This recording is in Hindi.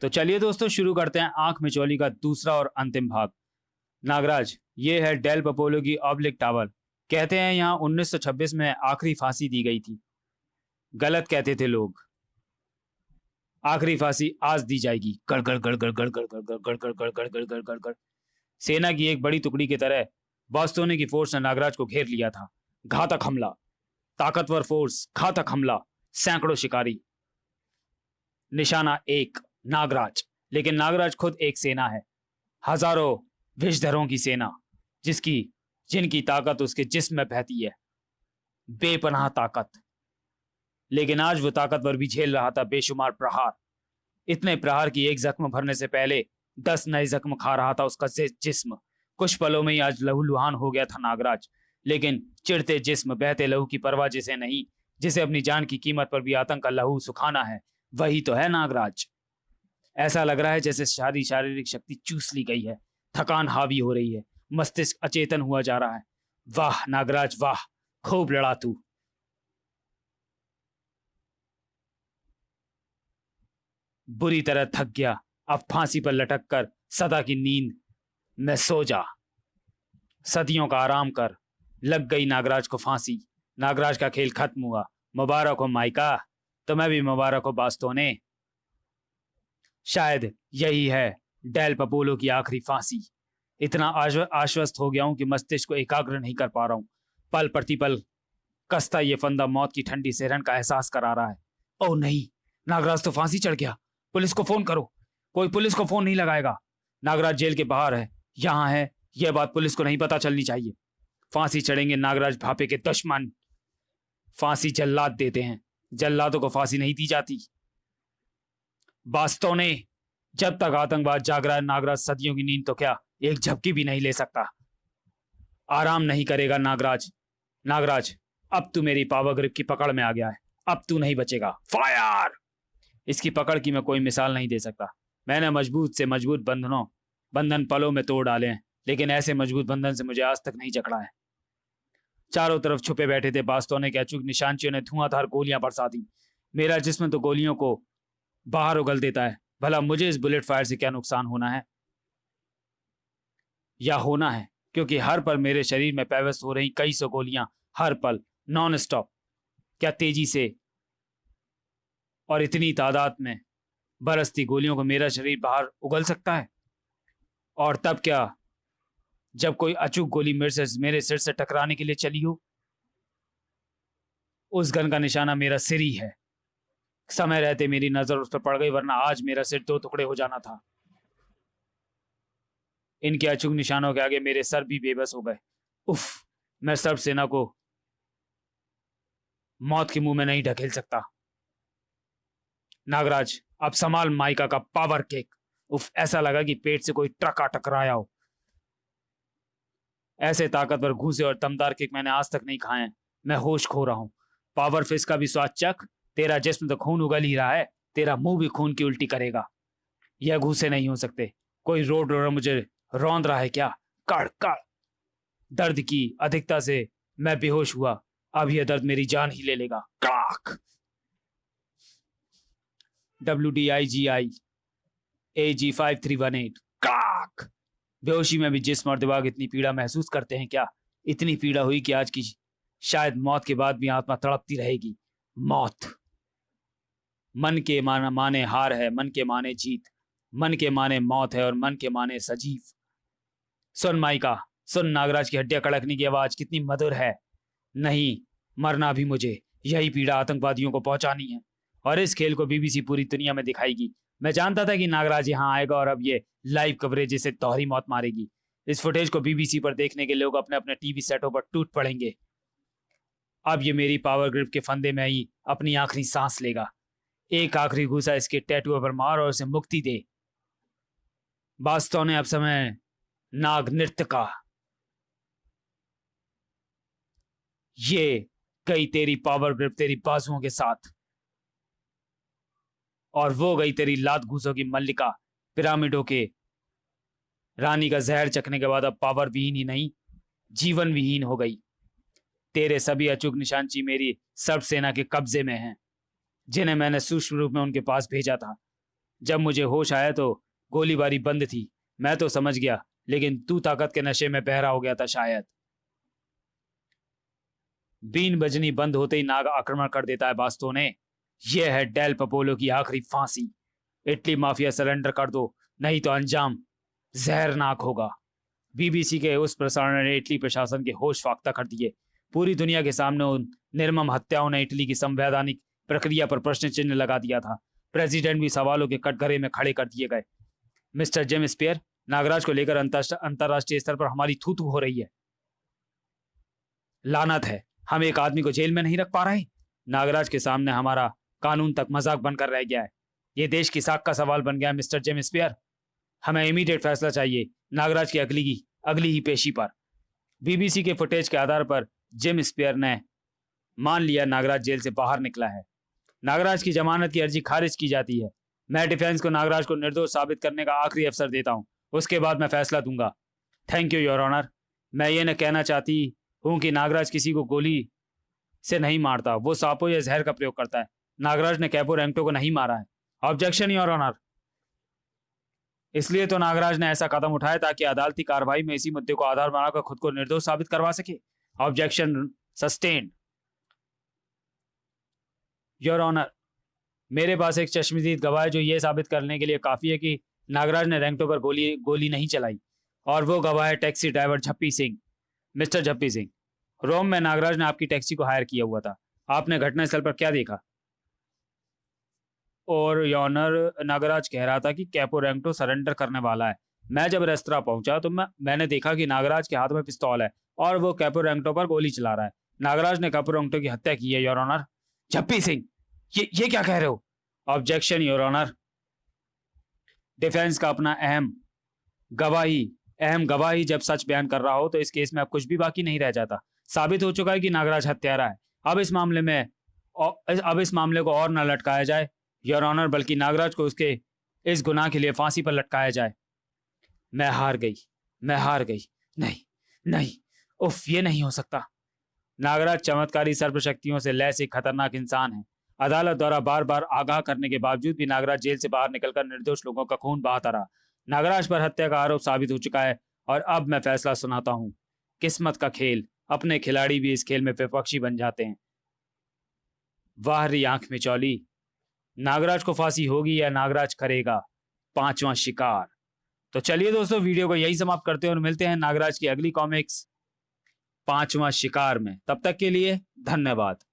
तो चलिए दोस्तों शुरू करते हैं आंख मिचौली का दूसरा और अंतिम भाग। नागराज, ये है डेल पपोलो की ऑब्लिक टावर। कहते हैं यहाँ 1926 में आखिरी फांसी दी गई थी। गलत कहते थे लोग। आखिरी फांसी आज दी जाएगी। गड़ गड़ गड़ गड़ गड़ गड़ गड़ गड़ गड़ गड़ गड़ गड़ गड़ गड़ गड़। सेना की एक बड़ी टुकड़ी की तरह बास्तोने की फोर्स ने नागराज को घेर लिया था। घातक हमला, ताकतवर फोर्स, घातक हमला, सैकड़ों शिकारी। निशाना एक, नागराज। लेकिन नागराज खुद एक सेना है, हजारों विषधरों की सेना, जिनकी ताकत उसके जिस्म में बहती है, बेपनाह ताकत। लेकिन आज वो ताकतवर भी झेल रहा था बेशुमार प्रहार। इतने प्रहार की एक जख्म भरने से पहले 10 नए जख्म खा रहा था उसका जिस्म। कुछ पलों में ही आज लहूलुहान हो गया था नागराज। लेकिन चिढ़ते जिस्म, बहते लहू की परवाह जिसे नहीं, जिसे अपनी जान की कीमत पर भी आतंक का लहू सुखाना है, वही तो है नागराज। ऐसा लग रहा है जैसे सारी शारीरिक शक्ति चूस ली गई है। थकान हावी हो रही है, मस्तिष्क अचेतन हुआ जा रहा है। वाह नागराज वाह, खूब लड़ा तू। बुरी तरह थक गया, अब फांसी पर लटक कर सदा की नींद में सो जा। सदियों का आराम कर। लग गई नागराज को फांसी। नागराज का खेल खत्म हुआ। मुबारक हो माइका, तुम्हें भी मुबारक हो बास्तोने। शायद यही है डेल पपोलो की आखिरी फांसी। इतना आश्वस्त हो गया हूं कि मस्तिष्क को एकाग्र नहीं कर पा रहा हूं। पल प्रतिपल कसता ये फंदा मौत की ठंडी सिहरन का एहसास करा रहा है। ओह नहीं, नागराज तो फांसी चढ़ गया। पुलिस को फोन करो। कोई पुलिस को फोन नहीं लगाएगा। नागराज जेल के बाहर है, यहां है, यह बात पुलिस को नहीं पता चलनी चाहिए। फांसी चढ़ेंगे नागराज भापे के दुश्मन। फांसी जल्लाद देते हैं, जल्लादों को फांसी नहीं दी जाती। बास्तोने, जब तक आतंकवाद जाग रहा है नागराज सदियों की नींद तो क्या एक झपकी भी नहीं ले सकता। आराम नहीं करेगा नागराज। नागराज, अब तू मेरी पावर ग्रिप की पकड़ में आ गया है। अब तू नहीं बचेगा। फायर! इसकी पकड़ की मैं कोई मिसाल नहीं दे सकता। मैंने मजबूत से मजबूत बंधन पलों में तोड़ डाले हैं, लेकिन ऐसे मजबूत बंधन से मुझे आज तक नहीं जकड़ा है। चारों तरफ छुपे बैठे थे बास्तोने के अचूक निशानचियों ने धुआंधार गोलियां बरसा दी। मेरा जिस्म तो गोलियों को बाहर उगल देता है। भला मुझे इस बुलेट फायर से क्या नुकसान होना है, या होना है, क्योंकि हर पल मेरे शरीर में पैवस्त हो रही कई सौ गोलियां, हर पल नॉन स्टॉप। क्या तेजी से और इतनी तादाद में बरसती गोलियों को मेरा शरीर बाहर उगल सकता है? और तब क्या जब कोई अचूक गोली मेरे सिर से टकराने के लिए चली हो? उस गन का निशाना मेरा सिर ही है। समय रहते मेरी नजर उस पर पड़ गई, वरना आज मेरा सिर 2 टुकड़े हो जाना था। इनके अचूक निशानों के आगे मेरे सर भी बेबस हो गए। उफ, मैं सर्व सेना को मौत के मुंह में नहीं ढकेल सकता। नागराज, अब संभाल माइका का पावर किक। उफ, ऐसा लगा कि पेट से कोई ट्रक आ टकराया हो। ऐसे ताकतवर घूसे और दमदार किक मैंने आज तक नहीं खाए हैं। मैं होश खो रहा हूं। पावर फिस्ट का भी स्वाद चख। तेरा जिस्म तो खून उगल ही रहा है, तेरा मुंह भी खून की उल्टी करेगा। यह घूसे नहीं हो सकते। कोई रोड रोलर मुझे रौंद रहा है क्या? कड़ कड़। दर्द की अधिकता से मैं बेहोश हुआ। अब यह दर्द मेरी जान ही ले लेगा। कड़ाक। WDIGI AG5318। कड़ाक। बेहोशी में भी जिस्म और दिमाग इतनी पीड़ा महसूस करते हैं क्या? इतनी पीड़ा हुई कि आज की शायद मौत के बाद भी आत्मा तड़पती रहेगी। मौत मन के माने हार है, मन के माने जीत, मन के माने मौत है, और मन के माने सजीव। सुन माइका, सुन, नागराज की हड्डियां कड़कने की आवाज कितनी मधुर है। नहीं, मरना भी मुझे। यही पीड़ा आतंकवादियों को पहुंचानी है, और इस खेल को BBC पूरी दुनिया में दिखाएगी। मैं जानता था कि नागराज यहां आएगा और अब ये लाइव कवरेज इसे दोहरी मौत मारेगी। इस फुटेज को BBC पर देखने के लोग अपने अपने टीवी सेटों पर टूट पड़ेंगे। अब ये मेरी पावर ग्रिप के फंदे में ही अपनी आखिरी सांस लेगा। एक आखिरी घूसा इसके टैटू पर मार और उसे मुक्ति दे। बास्तोने, अब समय नाग नृत्य का। ये गई तेरी पावर ग्रिप तेरी बाजुओं के साथ, और वो गई तेरी लात घूसों की मल्लिका। पिरामिडों के रानी का जहर चखने के बाद अब पावर विहीन ही नहीं, जीवन विहीन हो गई। तेरे सभी अचूक निशानची मेरी सर्व सेना के कब्जे में हैं, जिन्हें मैंने सूक्ष्म रूप में उनके पास भेजा था। जब मुझे होश आया तो गोलीबारी बंद थी। मैं तो समझ गया, लेकिन तू ताकत के नशे में बहरा हो गया था शायद। बीन बजनी बंद होते ही नाग आक्रमण कर देता है बास्तों ने। यह है डेल पपोलो की आखिरी फांसी। इटली माफिया सरेंडर कर दो, नहीं तो अंजाम जहरनाक होगा। बीबीसी के उस प्रसारण ने इटली प्रशासन के होश फाख्ता कर दिए। पूरी दुनिया के सामने उन निर्मम हत्याओं ने इटली की संवैधानिक प्रक्रिया पर प्रश्न चिन्ह लगा दिया था। प्रेसिडेंट भी सवालों के कटघरे में खड़े कर दिए गए। मिस्टर जेम्स स्पेयर, नागराज को लेकर अंतरराष्ट्रीय स्तर पर हमारी थू थू हो रही है। लानत है, हम एक आदमी को जेल में नहीं रख पा रहे। नागराज के सामने हमारा कानून तक मजाक बनकर रह गया है। यह देश की साख का सवाल बन गया है मिस्टर जेम्स स्पेयर। हमें इमीडिएट फैसला चाहिए नागराज की अगली ही पेशी पर। बीबीसी के फुटेज के आधार पर जिम स्पेयर ने मान लिया नागराज जेल से बाहर निकला है। नागराज की जमानत की अर्जी खारिज की जाती है। मैं डिफेंस को नागराज को निर्दोष साबित करने का आखिरी अवसर देता हूं, उसके बाद मैं फैसला दूंगा। Thank you your honour. मैं ये न कहना चाहती हूं कि नागराज किसी को गोली से नहीं मारता, वो सांपों या जहर का प्रयोग करता है। नागराज ने कैपो रेंगटो को नहीं मारा है। Objection your honour. इसलिए तो नागराज ने ऐसा कदम उठाया ताकि अदालती कार्रवाई में इसी मुद्दे को आधार बनाकर खुद को निर्दोष साबित करवा सके। Objection sustained your honour. मेरे पास एक चश्मदीद गवाह है जो यह साबित करने के लिए काफी है कि नागराज ने रेंगटो पर गोली नहीं चलाई, और वो गवाह है taxi driver Jhappi Singh. Mister Jhappi Singh, Rome में नागराज ने आपकी टैक्सी को हायर किया हुआ था। आपने घटनास्थल पर क्या देखा? और योनर, नागराज कह रहा था कि कैपो रेंगटो सरेंडर करने वाला है। मैं जब रेस्तरां पहुंचा तो मैंने देखा कि नागराज के हाथ में पिस्तौल है और वो कैपो रेंगटो पर गोली चला रहा है। नागराज ने कैपो रेंगटो की हत्या की है योर ऑनर। झप्पी सिंह, ये क्या कह रहे हो? Objection your honour. डिफेंस का अपना अहम गवाही जब सच बयान कर रहा हो तो इस केस में अब कुछ भी बाकी नहीं रह जाता। साबित हो चुका है कि नागराज हत्यारा है। अब इस मामले को और न लटकाया जाए योर ऑनर, बल्कि नागराज को उसके इस गुनाह के लिए फांसी पर लटकाया जाए। मैं हार गई। नहीं, उफ, ये नहीं हो सकता। नागराज चमत्कारी सर्वशक्तियों से लैस एक खतरनाक इंसान है। अदालत द्वारा बार बार आगाह करने के बावजूद भी नागराज जेल से बाहर निकलकर निर्दोष लोगों का खून बहाता रहा। नागराज पर हत्या का आरोप साबित हो चुका है और अब मैं फैसला सुनाता हूं। किस्मत का खेल, अपने खिलाड़ी भी इस खेल में विपक्षी बन जाते हैं। वाह री आंख में चौली, नागराज को फांसी होगी या नागराज करेगा 5वां शिकार। तो चलिए दोस्तों, वीडियो को यही समाप्त करते हैं और मिलते हैं नागराज की अगली कॉमिक्स 5वां शिकार में। तब तक के लिए धन्यवाद।